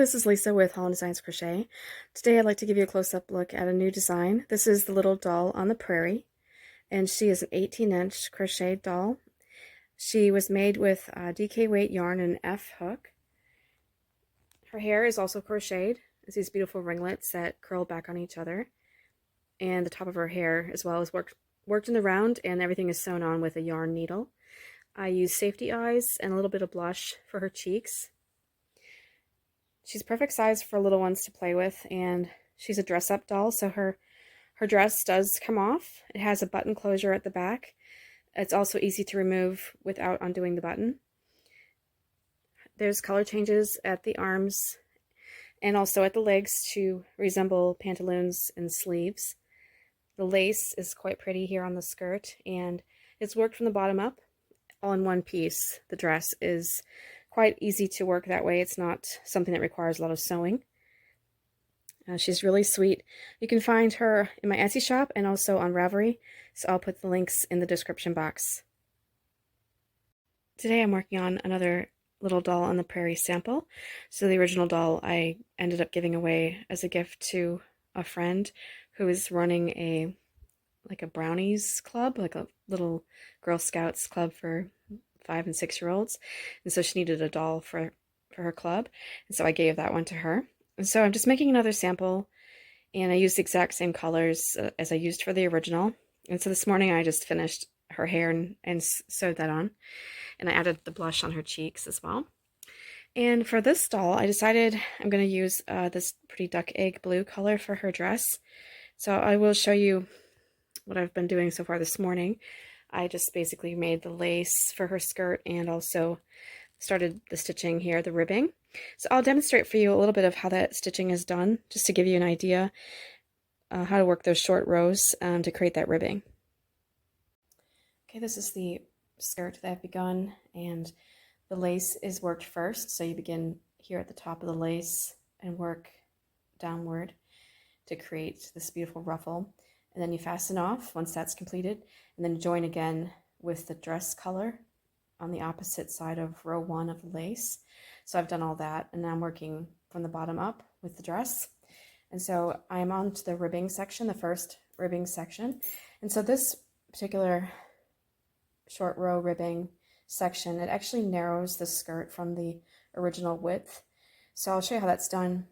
this is Lisa with Holland Designs Crochet. Today I'd like to give you a close-up look at a new design. This is the little doll on the Prairie, and she is an 18-inch crocheted doll. She was made with DK weight yarn and an F hook. Her hair is also crocheted. It's these beautiful ringlets that curl back on each other. And the top of her hair as well is worked in the round, and everything is sewn on with a yarn needle. I use safety eyes and a little bit of blush for her cheeks. She's perfect size for little ones to play with, and she's a dress-up doll, so her dress does come off. It has a button closure at the back. It's also easy to remove without undoing the button. There's color changes at the arms and also at the legs to resemble pantaloons and sleeves. The lace is quite pretty here on the skirt, and it's worked from the bottom up, all in one piece. The dress is quite easy to work that way. It's not something that requires a lot of sewing. She's really sweet. You can find her in my Etsy shop and also on Ravelry, so I'll put the links in the description box. Today I'm working on another little doll on the Prairie sample. So the original doll I ended up giving away as a gift to a friend who is running a brownies club, like a little Girl Scouts club for 5- and 6-year-olds, and so she needed a doll for her club, and so I gave that one to her. And so I'm just making another sample, and I used the exact same colors as I used for the original. And so this morning I just finished her hair and sewed that on, and I added the blush on her cheeks as well. And for this doll I decided I'm going to use this pretty duck egg blue color for her dress. So I will show you what I've been doing so far this morning. I just basically made the lace for her skirt and also started the stitching here, the ribbing. So I'll demonstrate for you a little bit of how that stitching is done, just to give you an idea how to work those short rows to create that ribbing. Okay, this is the skirt that I've begun, and the lace is worked first. So you begin here at the top of the lace and work downward to create this beautiful ruffle. And then you fasten off once that's completed, and then join again with the dress color on the opposite side of row 1 of the lace. So I've done all that, and now I'm working from the bottom up with the dress. And so I'm on to the ribbing section, the first ribbing section. And so this particular short row ribbing section, it actually narrows the skirt from the original width. So I'll show you how that's done.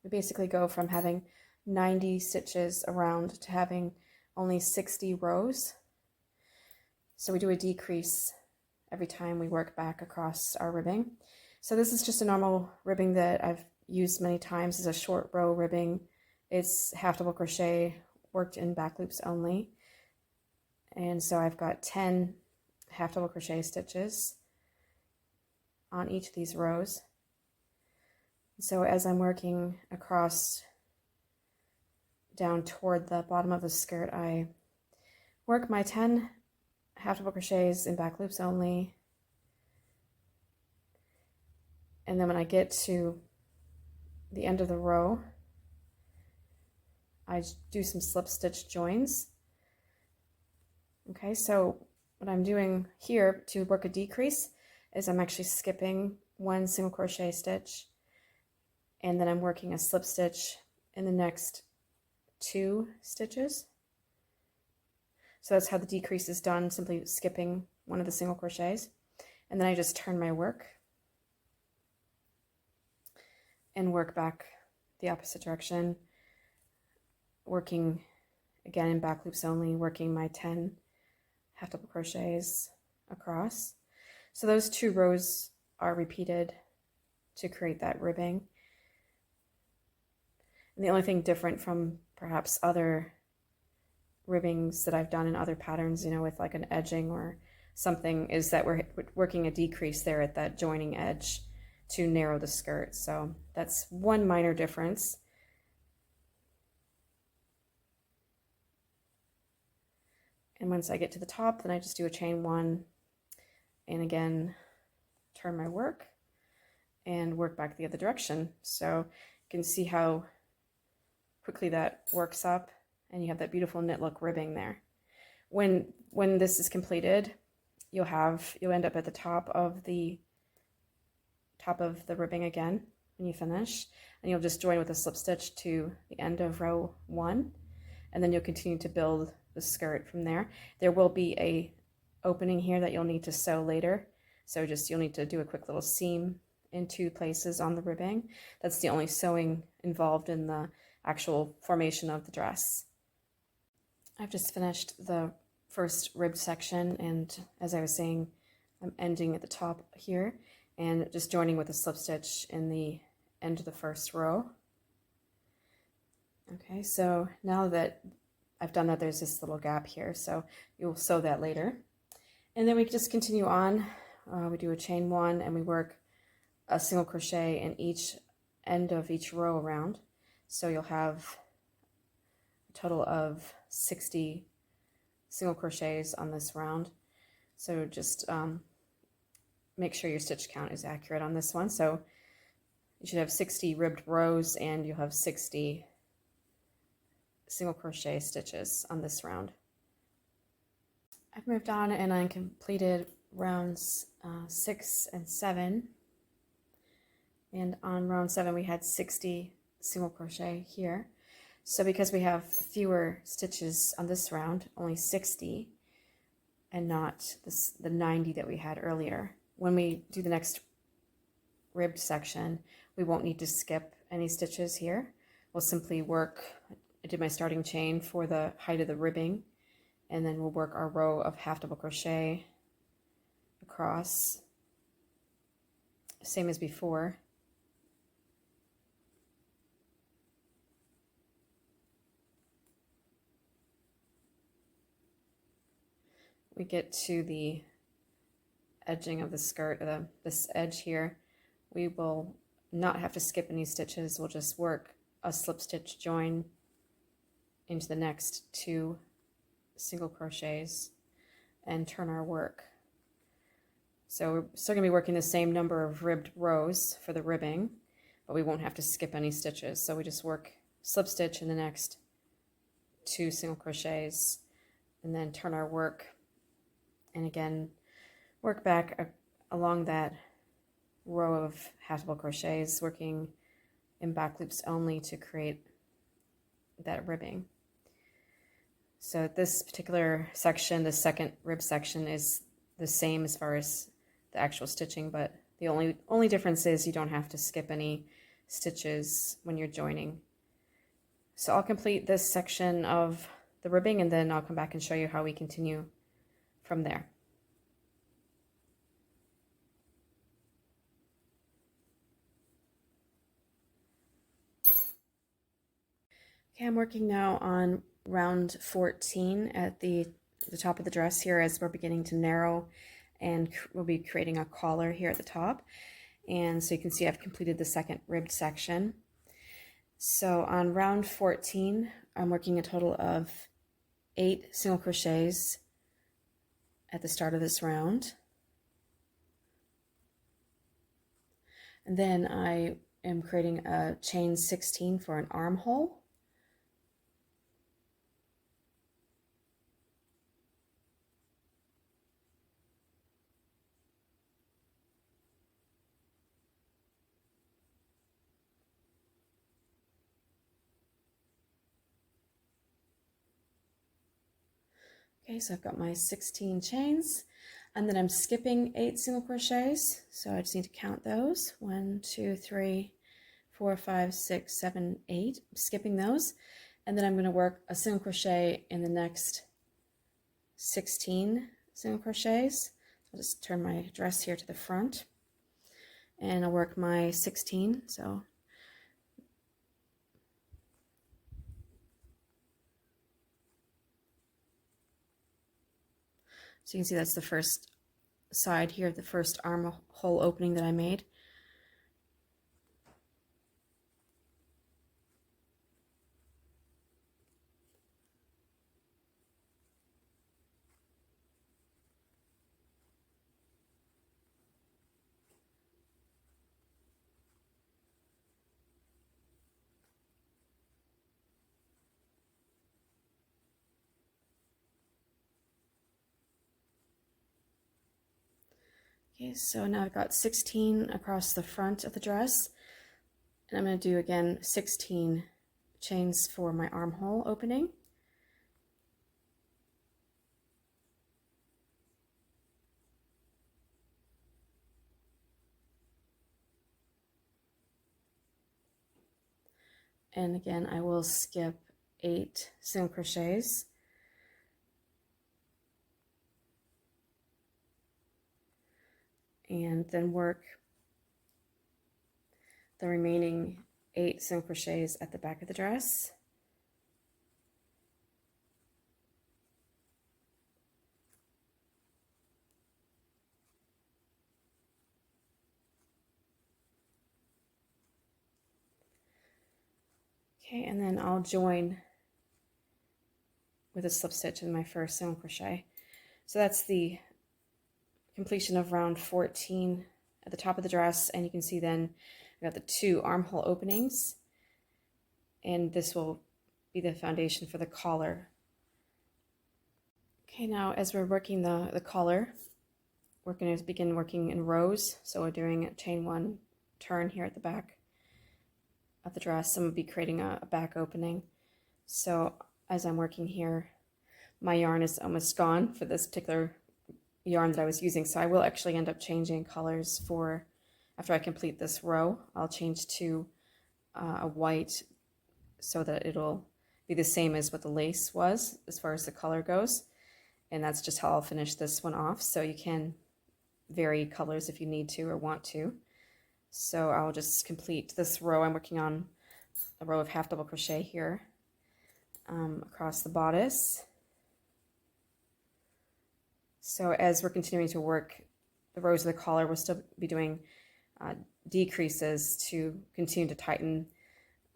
We basically go from having 90 stitches around to having only 60 rows. So we do a decrease every time we work back across our ribbing. So this is just a normal ribbing that I've used many times as a short row ribbing. It's half double crochet worked in back loops only. And so I've got 10 half double crochet stitches on each of these rows. So as I'm working across down toward the bottom of the skirt, I work my 10 half double crochets in back loops only, and then when I get to the end of the row I do some slip stitch joins. Okay, so what I'm doing here to work a decrease is I'm actually skipping 1 single crochet stitch, and then I'm working a slip stitch in the next 2 stitches. So that's how the decrease is done, simply skipping 1 of the single crochets. And then I just turn my work and work back the opposite direction, working again in back loops only, working my 10 half double crochets across. So those 2 rows are repeated to create that ribbing. And the only thing different from perhaps other ribbings that I've done in other patterns, you know, with like an edging or something, is that we're working a decrease there at that joining edge to narrow the skirt. So that's one minor difference. And once I get to the top, then I just do a chain 1 and again turn my work and work back the other direction. So you can see how quickly that works up, and you have that beautiful knit look ribbing there. When this is completed, you'll end up at the top of the ribbing again, when you finish, and you'll just join with a slip stitch to the end of row 1, and then you'll continue to build the skirt from there. There will be a opening here that you'll need to sew later, so you'll need to do a quick little seam in 2 places on the ribbing. That's the only sewing involved in the actual formation of the dress. I've just finished the first rib section, and as I was saying, I'm ending at the top here and just joining with a slip stitch in the end of the first row. Okay, so now that I've done that, there's this little gap here, so you'll sew that later. And then we just continue on. We do a chain 1 and we work a single crochet in each end of each row around. So you'll have a total of 60 single crochets on this round. So just make sure your stitch count is accurate on this one. So you should have 60 ribbed rows and you'll have 60 single crochet stitches on this round. I've moved on and I completed rounds 6 and 7. And on round 7 we had 60 single crochet here. So because we have fewer stitches on this round, only 60 and not the 90 that we had earlier, when we do the next ribbed section, we won't need to skip any stitches here. We'll simply work, I did my starting chain for the height of the ribbing, and then we'll work our row of half double crochet across, same as before. We get to the edging of the skirt, this edge here, we will not have to skip any stitches. We'll just work a slip stitch join into the next 2 single crochets and turn our work. So we're still going to be working the same number of ribbed rows for the ribbing, but we won't have to skip any stitches. So we just work slip stitch in the next 2 single crochets and then turn our work, and again work back along that row of half double crochets, working in back loops only to create that ribbing. So this particular section, the second rib section, is the same as far as the actual stitching, but the only difference is you don't have to skip any stitches when you're joining. So I'll complete this section of the ribbing and then I'll come back and show you how we continue from there. Okay, I'm working now on round 14 at the top of the dress here as we're beginning to narrow, and we'll be creating a collar here at the top. And so you can see I've completed the second ribbed section. So on round 14, I'm working a total of 8 single crochets at the start of this round. And then I am creating a chain 16 for an armhole. Okay, so I've got my 16 chains, and then I'm skipping 8 single crochets. So I just need to count those. 1, 2, 3, 4, 5, 6, 7, 8. I'm skipping those. And then I'm going to work a single crochet in the next 16 single crochets. I'll just turn my dress here to the front. And I'll work my 16. So you can see that's the first side here, the first armhole opening that I made. Okay, so now I've got 16 across the front of the dress. And I'm going to do again 16 chains for my armhole opening. And again, I will skip 8 single crochets. And then work the remaining 8 single crochets at the back of the dress. Okay, and then I'll join with a slip stitch in my first single crochet. So that's the completion of round 14 at the top of the dress, and you can see then I got the 2 armhole openings, and this will be the foundation for the collar. Okay, now as we're working the collar, we're going to begin working in rows. So we're doing a chain 1 turn here at the back of the dress. I'm going to be creating a back opening. So as I'm working here, my yarn is almost gone for this particular yarn that I was using, so I will actually end up changing colors for after I complete this row. I'll change to a white so that it'll be the same as what the lace was as far as the color goes, and that's just how I'll finish this one off. So you can vary colors if you need to or want to. So I'll just complete this row. I'm working on a row of half double crochet here across the bodice. So as we're continuing to work the rows of the collar, we'll still be doing decreases to continue to tighten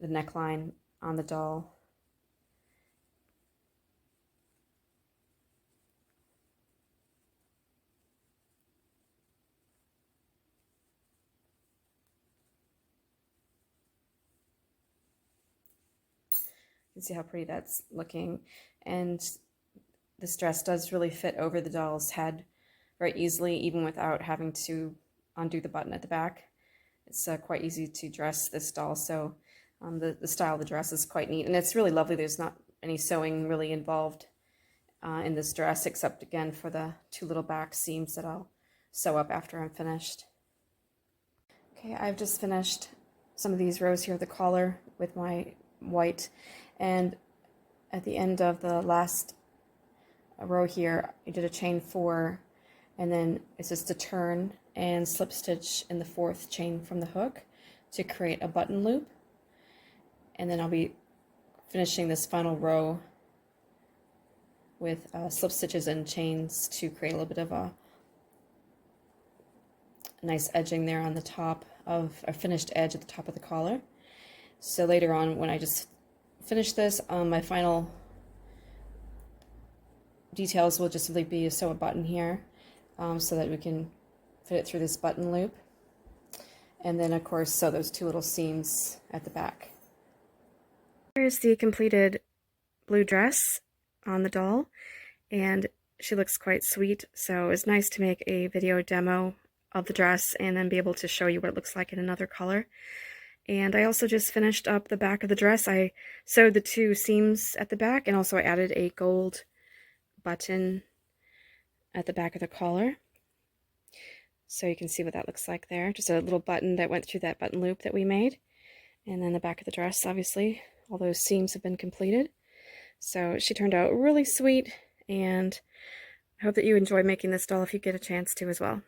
the neckline on the doll. You can see how pretty that's looking, and this dress does really fit over the doll's head very easily, even without having to undo the button at the back. It's quite easy to dress this doll, so the style of the dress is quite neat, and it's really lovely. There's not any sewing really involved in this dress, except again for the 2 little back seams that I'll sew up after I'm finished. Okay, I've just finished some of these rows here of the collar with my white, and at the end of the last row here, I did a chain 4, and then it's just a turn and slip stitch in the 4th chain from the hook to create a button loop. And then I'll be finishing this final row with slip stitches and chains to create a little bit of a nice edging there on the top of a finished edge at the top of the collar. So later on, when I just finish this, my final details will just simply be sew a button here so that we can fit it through this button loop, and then of course sew those 2 little seams at the back. Here's the completed blue dress on the doll, and she looks quite sweet, so it's nice to make a video demo of the dress and then be able to show you what it looks like in another color. And I also just finished up the back of the dress. I sewed the 2 seams at the back, and also I added a gold button at the back of the collar. So you can see what that looks like there. Just a little button that went through that button loop that we made. And then the back of the dress, obviously, all those seams have been completed. So she turned out really sweet, and I hope that you enjoy making this doll if you get a chance to as well.